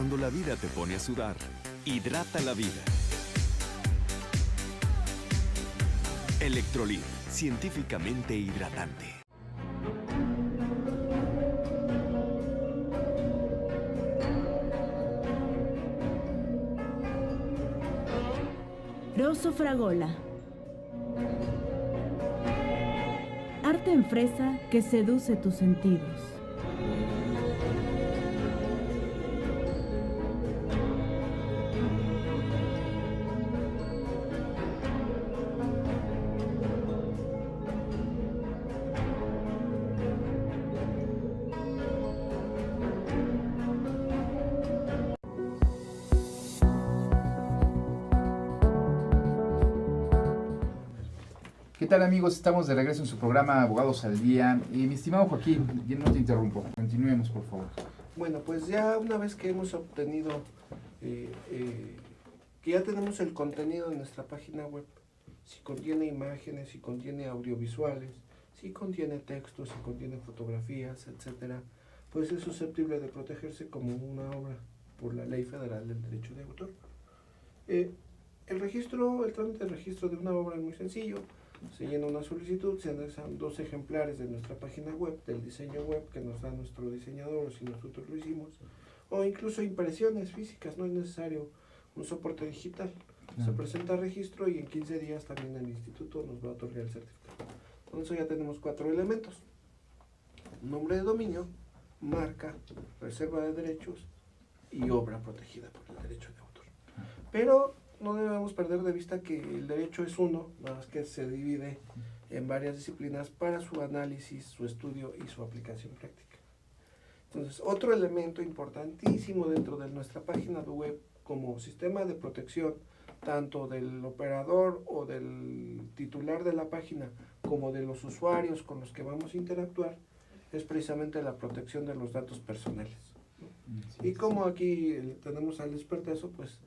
Cuando la vida te pone a sudar, hidrata la vida. Electrolit, científicamente hidratante. Rosso Fragola. Arte en fresa que seduce tus sentidos. ¿Qué tal, amigos? Estamos de regreso en su programa Abogados al Día. Y mi estimado Joaquín, ya no te interrumpo. Continuemos, por favor. Bueno, pues ya una vez que hemos obtenido, que ya tenemos el contenido de nuestra página web, si contiene imágenes, si contiene audiovisuales, si contiene textos, si contiene fotografías, etcétera, pues es susceptible de protegerse como una obra por la Ley Federal del Derecho de Autor. El trámite de registro de una obra es muy sencillo. Se llena una solicitud, se anexan 2 ejemplares de nuestra página web, del diseño web que nos da nuestro diseñador o si nosotros lo hicimos, o incluso impresiones físicas, no es necesario un soporte digital. Se presenta registro y en 15 días también el instituto nos va a otorgar el certificado. Entonces ya tenemos 4 elementos: nombre de dominio, marca, reserva de derechos y obra protegida por el derecho de autor. Pero no debemos perder de vista que el derecho es uno, nada más que se divide en varias disciplinas para su análisis, su estudio y su aplicación práctica. Entonces, otro elemento importantísimo dentro de nuestra página web como sistema de protección, tanto del operador o del titular de la página, como de los usuarios con los que vamos a interactuar, es precisamente la protección de los datos personales. Y como aquí tenemos al expertazo, pues,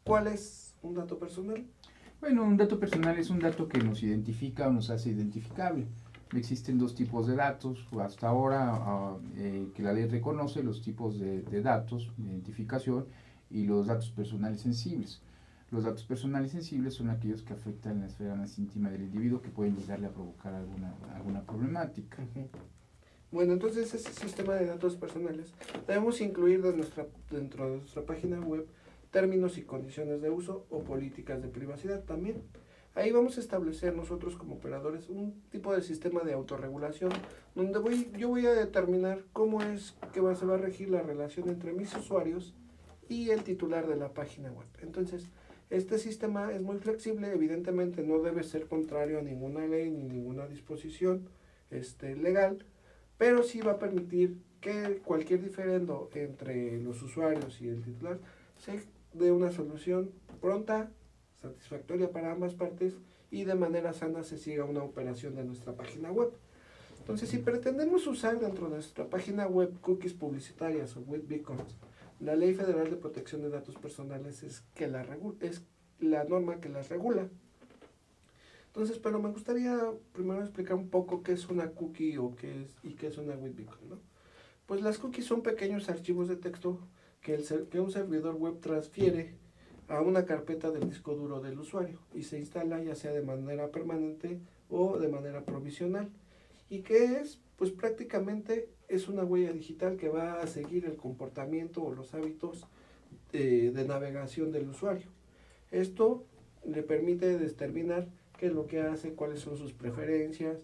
¿cuál es un dato personal? Bueno, un dato personal es un dato que nos identifica o nos hace identificable. Existen 2 tipos de datos, hasta ahora que la ley reconoce: los tipos de datos, de identificación, y los datos personales sensibles. Los datos personales sensibles son aquellos que afectan la esfera más íntima del individuo, que pueden llegarle a provocar alguna problemática. Bueno, entonces ese sistema de datos personales debemos incluir dentro de nuestra página web términos y condiciones de uso o políticas de privacidad también. Ahí vamos a establecer nosotros como operadores un tipo de sistema de autorregulación donde yo voy a determinar cómo es que se va a regir la relación entre mis usuarios y el titular de la página web. Entonces, este sistema es muy flexible, evidentemente no debe ser contrario a ninguna ley ni ninguna disposición legal, pero sí va a permitir que cualquier diferendo entre los usuarios y el titular se dé una solución pronta, satisfactoria para ambas partes y de manera sana se siga una operación de nuestra página web. Entonces, si pretendemos usar dentro de nuestra página web cookies publicitarias o web beacons, la Ley Federal de Protección de Datos Personales es la norma que las regula. Entonces, pero me gustaría primero explicar un poco qué es una cookie qué es una web beacon, ¿no? Pues las cookies son pequeños archivos de texto que un servidor web transfiere a una carpeta del disco duro del usuario y se instala ya sea de manera permanente o de manera provisional. ¿Y qué es? Pues prácticamente es una huella digital que va a seguir el comportamiento o los hábitos de navegación del usuario. Esto le permite determinar qué es lo que hace, cuáles son sus preferencias,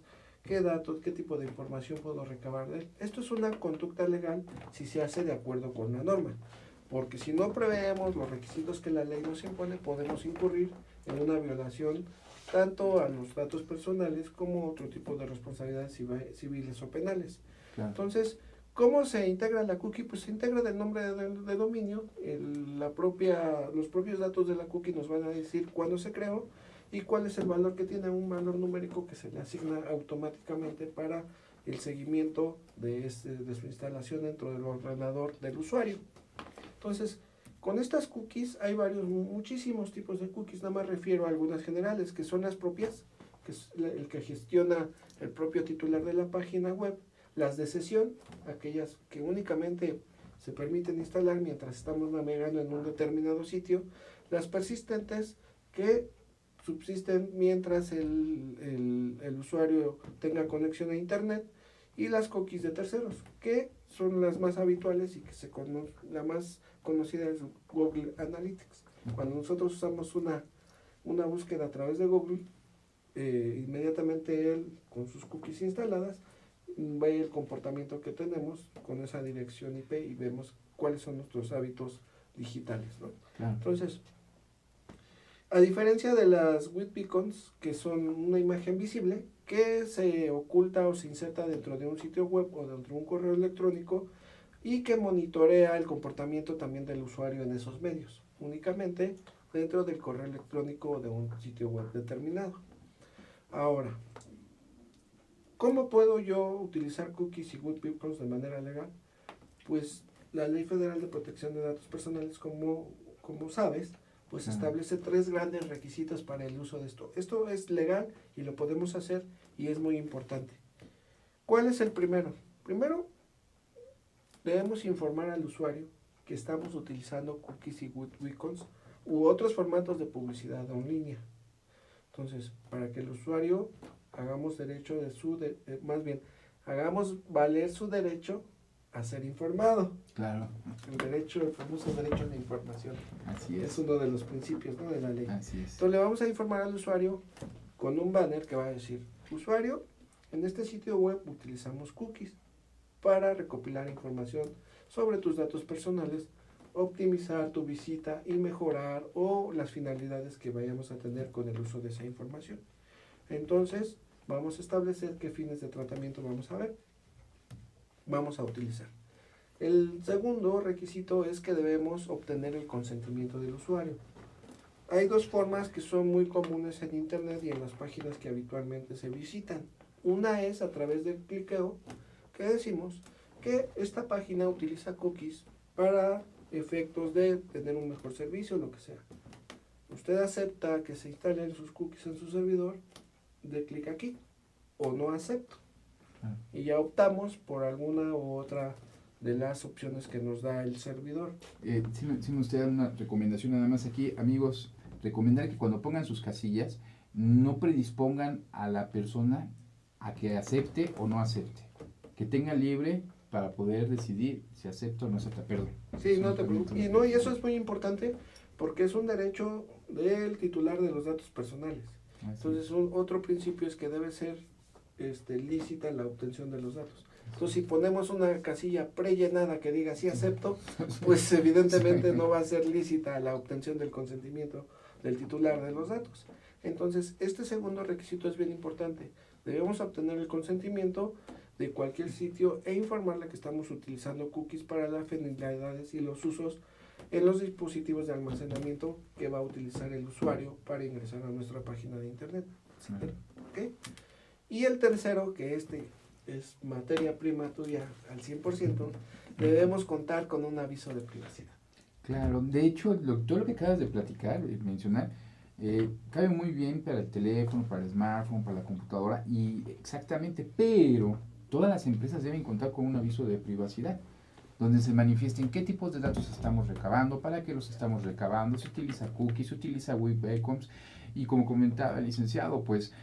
qué datos, qué tipo de información puedo recabar de él. Esto es una conducta legal si se hace de acuerdo con la norma, porque si no preveemos los requisitos que la ley nos impone, podemos incurrir en una violación tanto a los datos personales como otro tipo de responsabilidades civiles o penales. Claro. Entonces, ¿cómo se integra la cookie? Pues se integra del nombre de dominio, los propios datos de la cookie nos van a decir cuándo se creó y cuál es el valor que tiene, un valor numérico que se le asigna automáticamente para el seguimiento de su instalación dentro del ordenador del usuario. Entonces, con estas cookies hay muchísimos tipos de cookies, nada más refiero a algunas generales, que son las propias, que es el que gestiona el propio titular de la página web, las de sesión, aquellas que únicamente se permiten instalar mientras estamos navegando en un determinado sitio, las persistentes que subsisten mientras el usuario tenga conexión a internet, y las cookies de terceros, que son las más habituales y que la más conocida es Google Analytics. Cuando nosotros usamos una búsqueda a través de Google, inmediatamente él, con sus cookies instaladas, ve el comportamiento que tenemos con esa dirección IP y vemos cuáles son nuestros hábitos digitales, ¿no? Claro. Entonces, a diferencia de las With Beacons, que son una imagen visible que se oculta o se inserta dentro de un sitio web o dentro de un correo electrónico y que monitorea el comportamiento también del usuario en esos medios, únicamente dentro del correo electrónico o de un sitio web determinado. Ahora, ¿cómo puedo yo utilizar cookies y With Beacons de manera legal? Pues la Ley Federal de Protección de Datos Personales, como sabes, pues establece 3 grandes requisitos para el uso de esto. Esto es legal y lo podemos hacer y es muy importante. ¿Cuál es el primero? Primero, debemos informar al usuario que estamos utilizando cookies y With Beacons u otros formatos de publicidad en línea. Entonces, para que el usuario hagamos hagamos valer su derecho a ser informado. Claro. El famoso derecho a la información. Así es. Es uno de los principios, ¿no?, de la ley. Así es. Entonces le vamos a informar al usuario con un banner que va a decir: usuario, en este sitio web utilizamos cookies para recopilar información sobre tus datos personales, optimizar tu visita y mejorar o las finalidades que vayamos a tener con el uso de esa información. Entonces vamos a establecer qué fines de tratamiento vamos a utilizar. El segundo requisito es que debemos obtener el consentimiento del usuario. Hay 2 formas que son muy comunes en internet y en las páginas que habitualmente se visitan. Una es a través del cliqueo, que decimos que esta página utiliza cookies para efectos de tener un mejor servicio, lo que sea. Usted acepta que se instalen sus cookies en su servidor, de clic aquí, o no acepto. Y ya optamos por alguna u otra de las opciones que nos da el servidor. Sí me gustaría dar una recomendación nada más aquí, amigos. Recomendar que cuando pongan sus casillas, no predispongan a la persona a que acepte o no acepte. Que tenga libre para poder decidir si acepta o no acepta. Perdón. Sí, no te preocupes. Y eso es muy importante porque es un derecho del titular de los datos personales. Entonces, otro principio es que debe ser lícita la obtención de los datos. Entonces, si ponemos una casilla prellenada que diga sí acepto, pues evidentemente no va a ser lícita la obtención del consentimiento del titular de los datos. Entonces, este segundo requisito es bien importante. Debemos obtener el consentimiento de cualquier sitio e informarle que estamos utilizando cookies para las finalidades y los usos en los dispositivos de almacenamiento que va a utilizar el usuario para ingresar a nuestra página de internet. ¿Okay? Y el tercero, que es materia prima tuya al 100%, debemos contar con un aviso de privacidad. Claro, de hecho, todo lo que acabas de platicar, mencionar, cabe muy bien para el teléfono, para el smartphone, para la computadora, y exactamente, pero todas las empresas deben contar con un aviso de privacidad, donde se manifiesten qué tipos de datos estamos recabando, para qué los estamos recabando, se utiliza cookies, se utiliza With Beacons, y como comentaba el licenciado, pues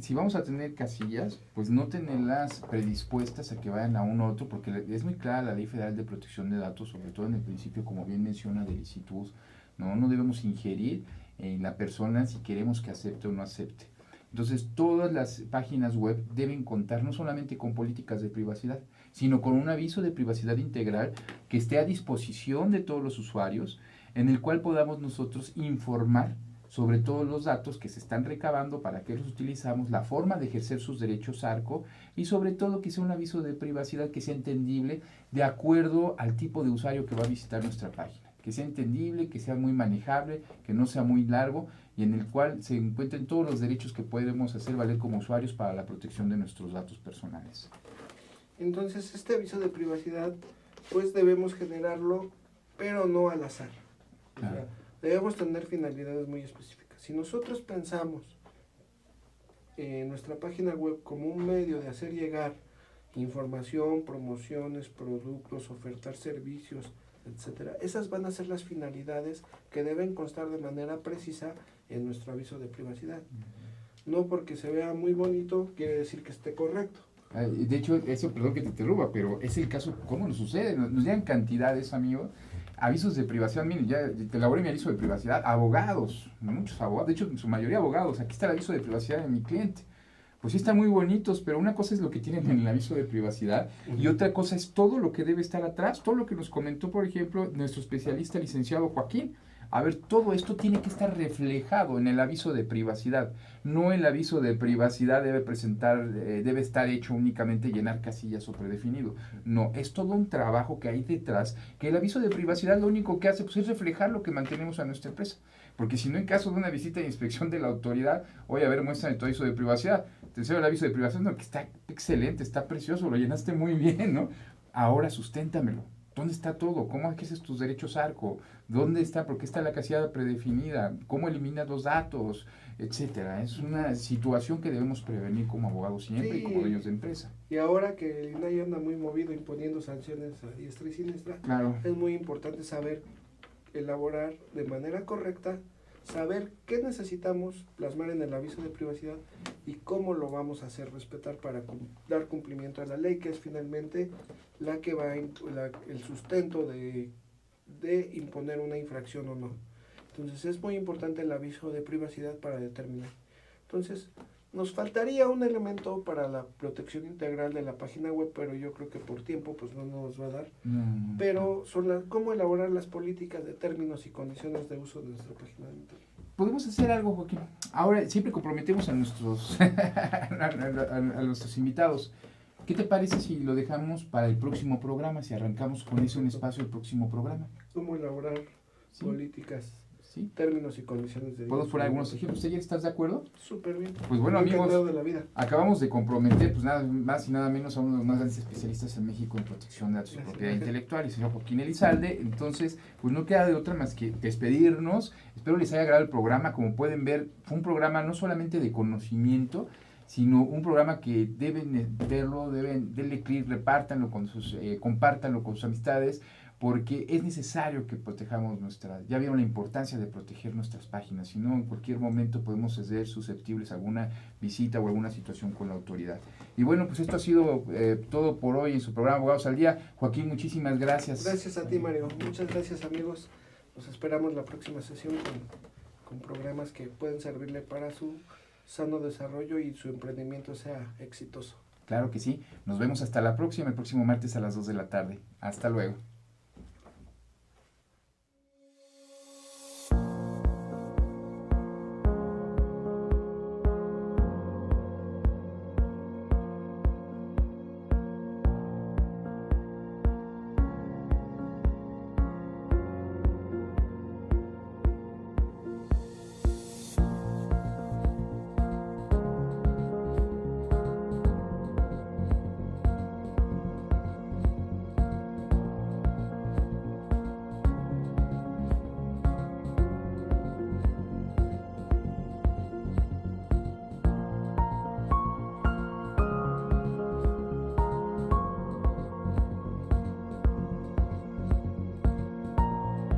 si vamos a tener casillas, pues no tenerlas predispuestas a que vayan a uno u otro, porque es muy clara la Ley Federal de Protección de Datos, sobre todo en el principio, como bien menciona, de licitud, no debemos ingerir en la persona si queremos que acepte o no acepte. Entonces, todas las páginas web deben contar no solamente con políticas de privacidad, sino con un aviso de privacidad integral que esté a disposición de todos los usuarios, en el cual podamos nosotros informar sobre todos los datos que se están recabando, para qué los utilizamos, la forma de ejercer sus derechos ARCO, y sobre todo que sea un aviso de privacidad que sea entendible de acuerdo al tipo de usuario que va a visitar nuestra página. Que sea entendible, que sea muy manejable, que no sea muy largo, y en el cual se encuentren todos los derechos que podemos hacer valer como usuarios para la protección de nuestros datos personales. Entonces, este aviso de privacidad, pues debemos generarlo, pero no al azar. Claro. O sea, debemos tener finalidades muy específicas. Si nosotros pensamos en nuestra página web como un medio de hacer llegar información, promociones, productos, ofertar servicios, etcétera. Esas van a ser las finalidades que deben constar de manera precisa en nuestro aviso de privacidad. No porque se vea muy bonito quiere decir que esté correcto. De hecho, eso, perdón que te interrumpa, pero es el caso, ¿cómo nos sucede? Nos llegan cantidades, amigo, avisos de privacidad. Miren, ya te elaboré mi aviso de privacidad. Abogados, muchos abogados, de hecho, en su mayoría abogados. Aquí está el aviso de privacidad de mi cliente. Pues sí están muy bonitos, pero una cosa es lo que tienen en el aviso de privacidad y otra cosa es todo lo que debe estar atrás, todo lo que nos comentó, por ejemplo, nuestro especialista licenciado Joaquín. A ver, todo esto tiene que estar reflejado en el aviso de privacidad. No el aviso de privacidad debe estar hecho únicamente llenar casillas o predefinido. No, es todo un trabajo que hay detrás, que el aviso de privacidad lo único que hace pues, es reflejar lo que mantenemos a nuestra empresa. Porque si no, en caso de una visita de inspección de la autoridad, oye, a ver, muéstrame tu aviso de privacidad. Te enseño el aviso de privacidad, no, que está excelente, está precioso, lo llenaste muy bien, ¿no? Ahora susténtamelo. ¿Dónde está todo? ¿Cómo ejerces tus derechos ARCO? ¿Dónde está? ¿Por qué está la casilla predefinida? ¿Cómo eliminas los datos? Etcétera. Es una situación que debemos prevenir como abogados siempre y como dueños de empresa. Y ahora que el INAI anda muy movido imponiendo sanciones a diestra y siniestra, claro, es muy importante saber elaborar de manera correcta, saber qué necesitamos plasmar en el aviso de privacidad y cómo lo vamos a hacer respetar para dar cumplimiento a la ley, que es finalmente la que va el sustento de imponer una infracción o no. Entonces es muy importante el aviso de privacidad para determinar. Entonces nos faltaría un elemento para la protección integral de la página web, pero yo creo que por tiempo pues no nos va a dar. Pero son cómo elaborar las políticas de términos y condiciones de uso de nuestra página de internet. Podemos hacer algo, Joaquín. Ahora siempre comprometemos a nuestros a nuestros invitados. ¿Qué te parece si lo dejamos para el próximo programa, si arrancamos con eso un espacio el próximo programa? ¿Cómo elaborar políticas, ¿sí? Términos y condiciones de... ¿Podemos poner algunos ejemplos? ¿Ayer estás de acuerdo? Súper bien. Pues bueno, amigos, de la vida. acabamos de comprometer pues nada más y nada menos a uno de los más grandes especialistas en México en protección de datos y propiedad intelectual, el señor Joaquín Elizalde. Entonces, pues no queda de otra más que despedirnos. Espero les haya agradado el programa. Como pueden ver, fue un programa no solamente de conocimiento, sino un programa que deben verlo, deben darle clic, repártanlo con compártanlo con sus amistades, porque es necesario que protejamos ya vieron la importancia de proteger nuestras páginas, si no en cualquier momento podemos ser susceptibles a alguna visita o alguna situación con la autoridad. Y bueno, pues esto ha sido todo por hoy en su programa Abogados al Día. Joaquín, muchísimas gracias. Gracias a ti, Mario. Muchas gracias, amigos. Los esperamos la próxima sesión con programas que pueden servirle para su sano desarrollo y su emprendimiento sea exitoso. Claro que sí. Nos vemos hasta la próxima, el próximo martes a las 2 de la tarde. Hasta luego.